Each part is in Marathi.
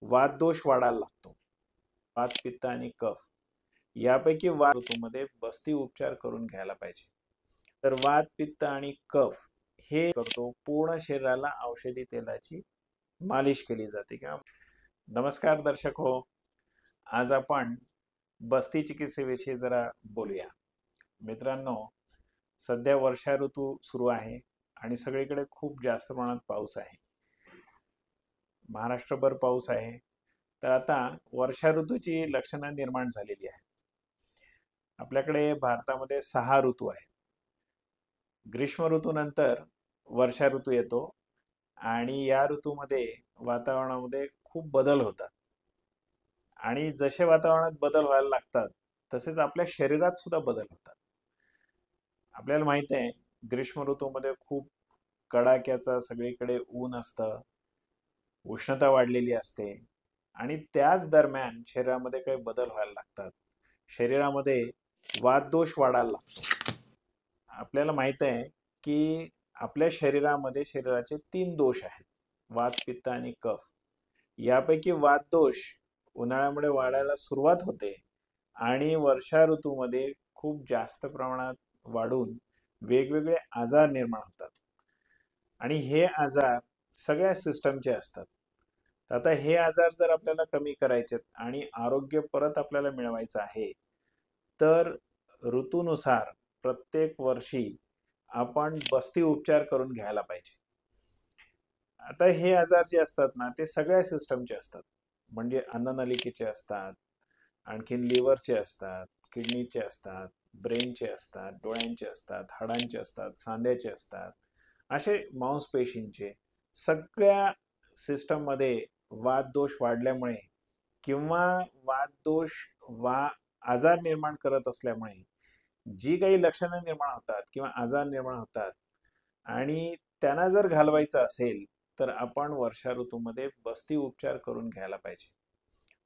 वातदोष वाढायला लागतो. वात, पित्त आणि कफ यापैकी वात ऋतूमध्ये बस्ती उपचार करून घ्यायला पाहिजे. तर वात, पित्त आणि कफ हे करतो पूर्ण शरीराला औषधी तेलाची मालिश केली जाते किंवा नमस्कार दर्शक हो, आज आपण बस्ती चिकित्सेविषयी जरा बोलूया. मित्रांनो, सध्या वर्षा ऋतू सुरू आहे आणि सगळीकडे खूप जास्त प्रमाणात पाऊस आहे. महाराष्ट्रभर पाऊस आहे. तर आता वर्षा ऋतूची लक्षणं निर्माण झालेली आहेत. आपल्याकडे भारतामध्ये 6 ऋतू आहेत. ग्रीष्म ऋतूनंतर वर्षा ऋतू येतो आणि या ऋतूमध्ये वातावरणामध्ये खूप बदल होतात. आणि जसे वातावरणात बदल व्हायला लागतात तसेच आपल्या शरीरात सुद्धा बदल होतात. आपल्याला माहित आहे, ग्रीष्म ऋतूमध्ये खूप कडाक्याचा सगळीकडे ऊन असतं, उष्णता वाढलेली असते आणि त्याच दरम्यान शरीरामध्ये काही बदल व्हायला लागतात. शरीरामध्ये वातदोष वाढायला लागतो. आपल्याला माहित आहे की आपल्या शरीरामध्ये शरीराचे 3 दोष आहेत, वात, पित्त आणि कफ. यापैकी वातदोष उन्हाळ्यामुळे वाढायला सुरुवात होते आणि वर्षा ऋतूमध्ये खूप जास्त प्रमाणात वाढून वेगवेगळे आजार निर्माण होतात आणि हे आजार सगळ्या सिस्टमचे असतात. तर आता हे आजार जर आपल्याला कमी करायचे आणि आरोग्य परत आपल्याला मिळवायचं आहे तर ऋतूनुसार प्रत्येक वर्षी आपण बस्ती उपचार करून घ्यायला पाहिजे. आता हे आजार जे असतात ना, ते सगळ्या सिस्टमचे असतात. म्हणजे अन्ननलिकेचे असतात, आणखीन लिव्हरचे असतात, किडनीचे असतात, ब्रेनचे असतात, डोळ्यांचे असतात, हाडांचे असतात, सांध्याचे असतात, असे मांसपेशींचे. सगळ्या सिस्टममध्ये वातदोष वाढल्यामुळे किंवा वातदोष वा आजार निर्माण करत असल्यामुळे जी काही लक्षणं निर्माण होतात किंवा आजार निर्माण होतात आणि त्यांना जर घालवायचं असेल तर आपण वर्षा ऋतूमध्ये बस्ती उपचार करून घ्यायला पाहिजे.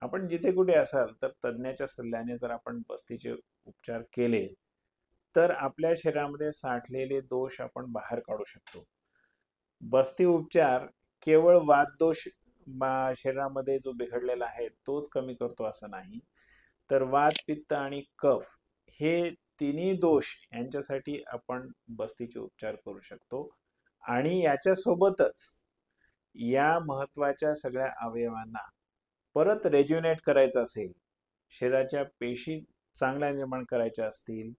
आपण जिथे कुठे असाल तर तज्ज्ञाच्या सल्ल्याने जर आपण बस्तीचे उपचार केले तर आपल्या शरीरामध्ये साठलेले दोष आपण बाहेर काढू शकतो. बस्ती उपचार केवळ वातदोष शरीरामध्ये जो बिघडलेला आहे तोच कमी करतो असं नाही, तर वात, पित्त आणि कफ हे तिन्ही दोष यांच्यासाठी आपण बस्तीचे उपचार करू शकतो. आणि याच्या सोबतच या महत्वाच्या सगळ्या अवयवांना परत रेज्युनेट करायचं असेल, शरीराच्या पेशी चांगल्या निर्माण करायच्या असतील,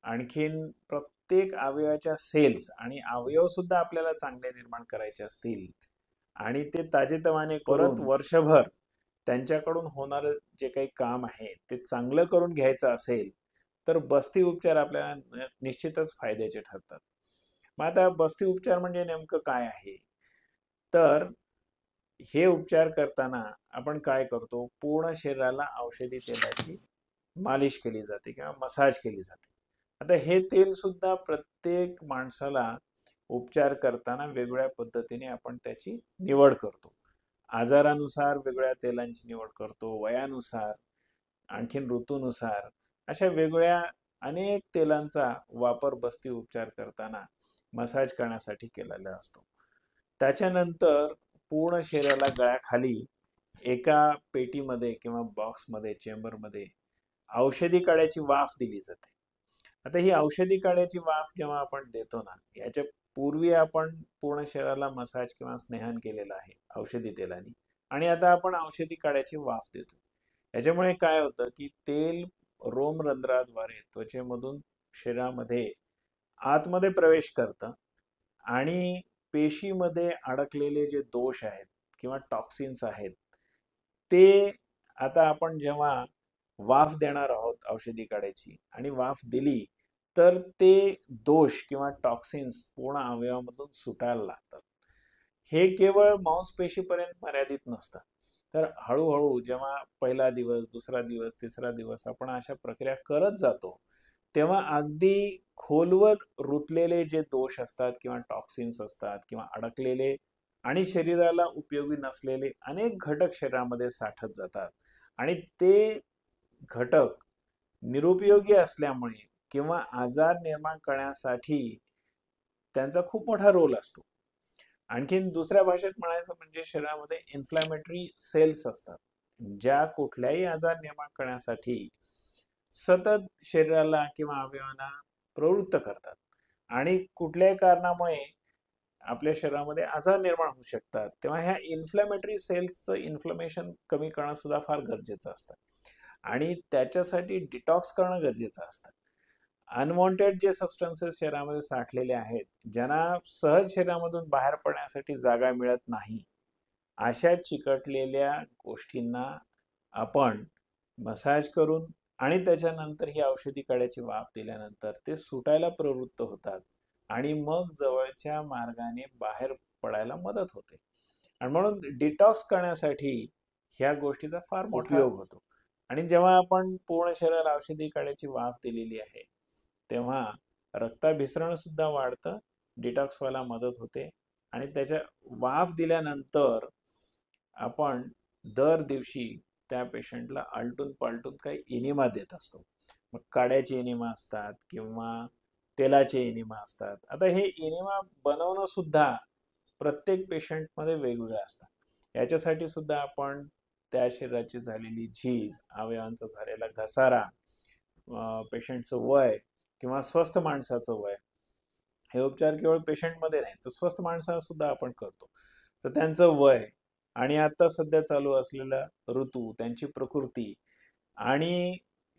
आणखीन प्रत्येक अवयवाच्या सेल्स आणि अवयव सुद्धा आपल्याला चांगले निर्माण करायचे असतील आणि ते ताजेतवाने परत वर्षभर त्यांच्याकडून होणारं जे काही काम आहे ते चांगलं करून घ्यायचं असेल तर बस्ती उपचार आपल्याला निश्चितच फायद्याचे ठरतात. मग आता बस्ती उपचार म्हणजे नेमकं काय आहे? तर हे उपचार करताना आपण काय करतो, पूर्ण शरीराला औषधी तेलाची मालिश केली जाते किंवा मसाज केली जाते. आता हे तेल सुद्धा प्रत्येक माणसाला उपचार करताना वेगवेगळ्या पद्धतीने आपण त्याची निवड करतो. आजारानुसार वेगवेगळ्या तेलांची निवड करतो, वयानुसार, आणखीन ऋतूनुसार अशा वेगवेगळ्या अनेक तेलांचा वापर बस्ती उपचार करताना मसाज करण्यासाठी केलेला असतो. त्याच्यानंतर पूर्ण शरीराला गळ्याखाली एका पेटीमध्ये किंवा बॉक्समध्ये, चेंबरमध्ये औषधी काड्याची वाफ दिली जाते. आता ही औषधी काड्याची वाफ जेव्हा आपण देतो ना, याच्या पूर्वी आपण पूर्ण शरीराला मसाज किंवा स्नेहन केलेलं आहे औषधी तेलाने आणि आता आपण औषधी काड्याची वाफ देतो. याच्यामुळे काय होतं की तेल रोमरंध्राद्वारे त्वचेमधून शरीरामध्ये आतमध्ये प्रवेश करतं आणि पेशीमध्ये अडकलेले जे दोष आहेत किंवा टॉक्सिन्स आहेत ते आता आपण जेव्हा वाफ देणार आहोत औषधी काड्याची आणि वाफ दिली तर ते दोष किंवा टॉक्सिन्स पूर्ण अवयवामधून सुटायला लागतात. हे केवळ मांसपेशीपर्यंत मर्यादित नसतं, तर हळूहळू जेव्हा पहिला दिवस, दुसरा दिवस, तिसरा दिवस आपण अशा प्रक्रिया करत जातो तेव्हा अगदी खोलवर रुतलेले जे दोष असतात किंवा टॉक्सिन्स असतात किंवा अडकलेले आणि शरीराला उपयोगी नसलेले अनेक घटक शरीरामध्ये साठत जातात आणि ते घटक निरुपयोगी असल्यामुळे किंवा आजार निर्माण करण्यासाठी त्यांचा खूप मोठा रोल असतो. आणखीन दुसऱ्या भाषेत म्हणायचं म्हणजे शरीरामध्ये इन्फ्लॅमेटरी सेल्स असतात, ज्या कुठल्याही आजार निर्माण करण्यासाठी सतत शरीराला किंवा अवयवांना प्रवृत्त करतात आणि कुठल्याही कारणामुळे आपल्या शरीरामध्ये आजार निर्माण होऊ शकतात. तेव्हा ह्या इन्फ्लॅमेटरी सेल्सचं इन्फ्लमेशन कमी करणं सुद्धा फार गरजेचं असतं आणि त्याच्यासाठी डिटॉक्स करणं गरजेचं असतं. अनवॉन्टेड जे सबस्टन्सेस शरीरामध्ये साठलेले आहेत, ज्यांना सहज शरीरामधून बाहेर पडण्यासाठी जागा मिळत नाही, अशा चिकटलेल्या गोष्टींना आपण मसाज करून आणि त्याच्यानंतर ही औषधी काड्याची वाफ दिल्यानंतर ते सुटायला प्रवृत्त होतात आणि मग जवळच्या मार्गाने बाहेर पडायला मदत होते. आणि म्हणून डिटॉक्स करण्यासाठी ह्या गोष्टीचा फार मोठा उपयोग होतो. आणि जेव्हा आपण पूर्ण शरीराला औषधी काड्याची वाफ दिलेली आहे, तेव्हा रक्ताभिसरण सुद्धा वाढतं, डिटॉक्स व्हायला मदत होते आणि त्याच्या वाफ दिल्यानंतर आपण दर दिवशी त्या पेशंटला आलटून पालटून काही इनिमा देत असतो. मग काड्याचे इनिमा असतात किंवा तेलाचे इनिमा असतात. आता हे इनिमा बनवणं सुद्धा प्रत्येक पेशंटमध्ये वेगवेगळं असतं. याच्यासाठी सुद्धा आपण त्या शरीराची झालेली झीज, अवयवांचा झालेला घसारा, पेशंटचं वय किंवा स्वस्थ माणसाचं वय, हे उपचार केवळ पेशंटमध्ये नाही तर स्वस्थ माणसाला सुद्धा आपण करतो. तर त्यांचं वय आणि आता सध्या चालू असलेला ऋतू, त्यांची प्रकृती आणि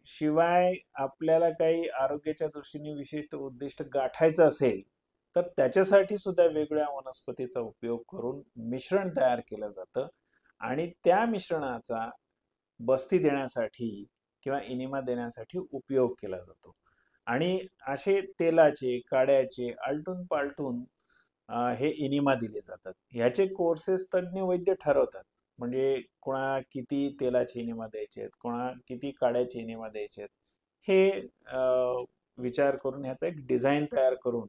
शिवाय आपल्याला काही आरोग्याच्या दृष्टीने विशिष्ट उद्दिष्ट गाठायचं असेल तर त्याच्यासाठी सुद्धा वेगळ्या वनस्पतीचा उपयोग करून मिश्रण तयार केलं जातं आणि त्या मिश्रणाचा बस्ती देण्यासाठी किंवा इनिमा देण्यासाठी उपयोग केला जातो. आणि असे तेलाचे, काड्याचे आलटून पालटून हे इनिमा दिले जातात. ह्याचे कोर्सेस तज्ज्ञ वैद्य ठरवतात. म्हणजे कोणा किती तेलाचे इनिमा द्यायचे आहेत, कोणा किती काड्याचे इनिमा द्यायचे आहेत, हे विचार करून ह्याचा एक डिझाईन तयार करून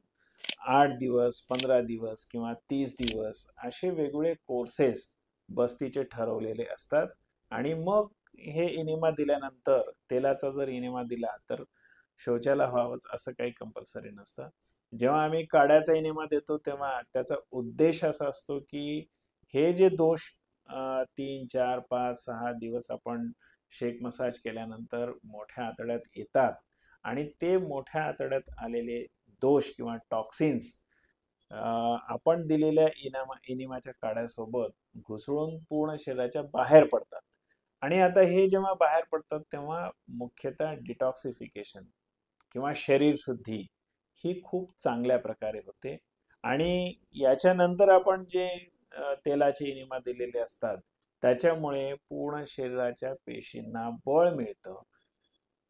8 दिवस, 15 दिवस किंवा 30 दिवस असे वेगवेगळे कोर्सेस बस्तीचे ठरवलेले असतात. आणि मग हे इनिमा दिल्यानंतर, तेलाचा जर इनिमा दिला तर शौचाला व्हावंच असं काही कंपल्सरी नसतं. जेव्हा आम्ही काड्याचा इनिमा देतो तेव्हा त्याचा उद्देश असा असतो की हे जे दोष 3, 4, 5, 6 दिवस आपण शेक मसाज केल्यानंतर मोठ्या आतड्यात येतात आणि ते मोठ्या आतड्यात आलेले दोष किंवा टॉक्सिन्स आपण दिलेल्या इनिमाच्या काड्यासोबत घुसळून पूर्ण शरीराच्या बाहेर पडतात. आणि आता हे जेव्हा बाहेर पडतात तेव्हा मुख्यतः डिटॉक्सिफिकेशन किंवा शरीर शुद्धी ही खूप चांगल्या प्रकारे होते. आणि याच्यानंतर आपण जे तेलाचे इनिमा दिलेले असतात त्याच्यामुळे पूर्ण शरीराच्या पेशींना बळ मिळतं,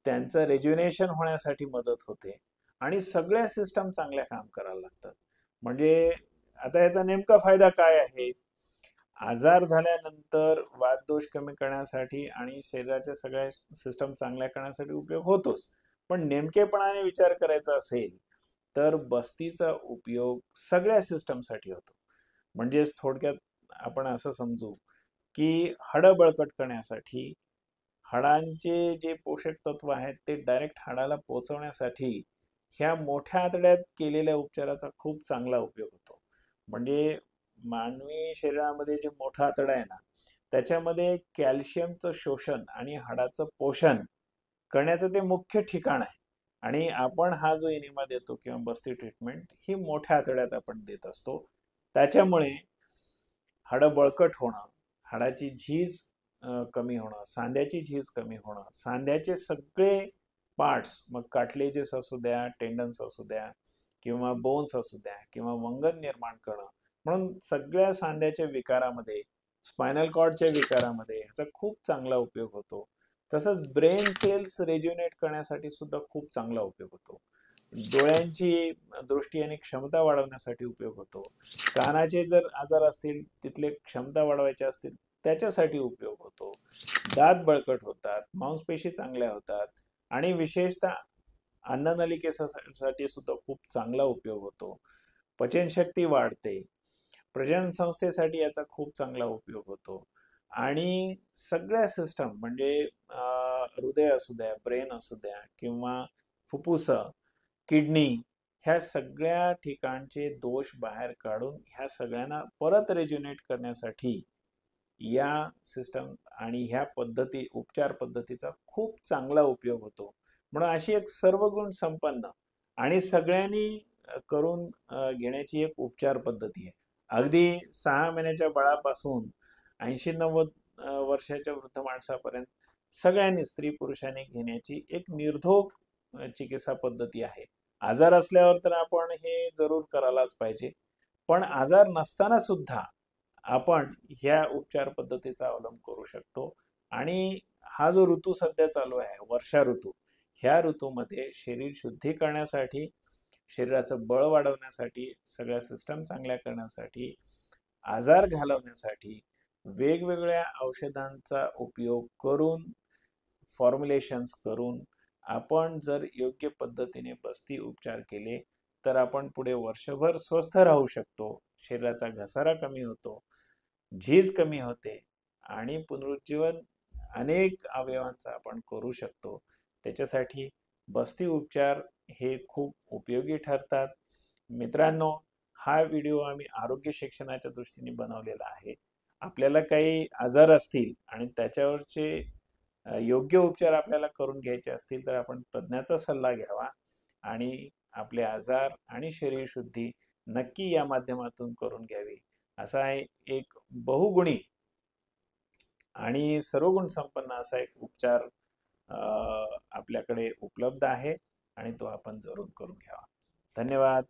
त्यांचं रेज्युनेशन होण्यासाठी मदत होते आणि सगळ्या सिस्टम चांगल्या काम करायला लागतात. म्हणजे आता याचा नेमका फायदा काय आहे? आजार झाल्यानंतर वातदोष कमी करण्यासाठी आणि शरीराच्या सगळ्या सिस्टम चांगल्या करण्यासाठी उपयोग होतोच, पण नेमकेपणाने विचार करायचा असेल तर बस्तीचा उपयोग सगळ्या सिस्टमसाठी होतो. म्हणजेच थोडक्यात आपण असं समजू की हाडं बळकट करण्यासाठी, हाडांचे जे पोषक तत्व आहेत ते डायरेक्ट हाडाला पोहोचवण्यासाठी ह्या मोठ्या आतड्यात केलेल्या उपचाराचा खूप चांगला उपयोग होतो. म्हणजे मानवी शरीरामध्ये जे मोठा आतडा आहे ना, त्याच्यामध्ये कॅल्शियमचं शोषण आणि हाडाचं पोषण करण्याचं ते मुख्य ठिकाण आहे. आणि आपण हा जो इनिमा देतो किंवा बस्ती ट्रीटमेंट ही मोठ्या आतड्यात आपण देत असतो. त्याच्यामुळे हाडं बळकट होणं, हाडाची झीज कमी होणं, सांध्याची झीज कमी होणं, सांध्याचे सगळे पार्ट्स, मग कार्टिलेजेस असू द्या, टेंडन्स असू द्या किंवा बोन्स असू द्या किंवा वंगण निर्माण करणं, म्हणून सगळ्या सांध्याच्या विकारामध्ये, स्पायनल कॉर्डच्या विकारामध्ये ह्याचा खूप चांगला उपयोग होतो. तसंच ब्रेन सेल्स रेज्युनेट करण्यासाठी सुद्धा खूप चांगला उपयोग होतो. डोळ्यांची दृष्टी आणि क्षमता वाढवण्यासाठी उपयोग होतो. कानाचे जर आजार असतील, तिथले क्षमता वाढवायचे असतील त्याच्यासाठी उपयोग होतो. दात बळकट होतात, मांसपेशी चांगल्या होतात आणि विशेषतः अन्ननलिकेसाठी सुद्धा खूप चांगला उपयोग होतो. पचनशक्ती वाढते, प्रजनन संस्थेसाठी याचा खूप चांगला उपयोग होतो. आणि सगळ्या सिस्टम म्हणजे हृदय असू द्या, ब्रेन असू द्या किंवा फुफ्फुस, किडनी ह्या सगळ्या ठिकाणचे दोष बाहेर काढून ह्या सगळ्यांना परत रेज्युनेट करण्यासाठी या सिस्टम आणि ह्या पद्धती उपचार पद्धतीचा खूप चांगला उपयोग होतो. म्हणून अशी एक सर्वगुण संपन्न आणि सगळ्यांनी करून घेण्याची एक उपचार पद्धती आहे. अगदी 6 महिन्याच्या बाळापासून 80-90 वर्षाच्या वृद्ध माणसापर्यंत सगळ्यांनी स्त्री पुरुषांनी घेण्याची एक निर्धोक चिकित्सा पद्धती आहे. आजार असल्यावर तर आपण हे जरूर करायलाच पाहिजे, पण आजार नसताना सुद्धा आपण ह्या उपचार पद्धतीचा अवलंब करू शकतो. आणि हा जो ऋतू सध्या चालू आहे वर्षा ऋतू, ह्या ऋतूमध्ये शरीर शुद्धी करण्यासाठी, शरीराचं बळ वाढवण्यासाठी, सगळ्या सिस्टम चांगल्या करण्यासाठी, आजार घालवण्यासाठी वेगवेगळ्या औषधांचा उपयोग करून, फॉर्म्युलेशन्स करून आपण जर योग्य पद्धतीने बस्ती उपचार केले तर आपण पुढे वर्षभर स्वस्थ राहू शकतो. शरीराचा घसारा कमी होतो, झीज कमी होते आणि पुनरुज्जीवन अनेक अवयवांचा आपण करू शकतो. त्याच्यासाठी बस्ती उपचार हे खूप उपयोगी ठरतात. मित्रांनो, हा व्हिडिओ आम्ही आरोग्य शिक्षणाच्या दृष्टीने बनवलेला आहे. आपल्याला काही आजार असतील आणि त्याच्यावरचे योग्य उपचार आपल्याला करून घ्यायचे असतील तर आपण तज्ञाचा सल्ला घ्यावा आणि आपले आजार आणि शरीर शुद्धी नक्की या माध्यमातून करून घ्यावी. असा एक बहुगुणी आणि सर्वगुण संपन्न असा एक उपचार आपल्याकडे उपलब्ध आहे आणि तो आपण जरूर करून घ्यावा. धन्यवाद.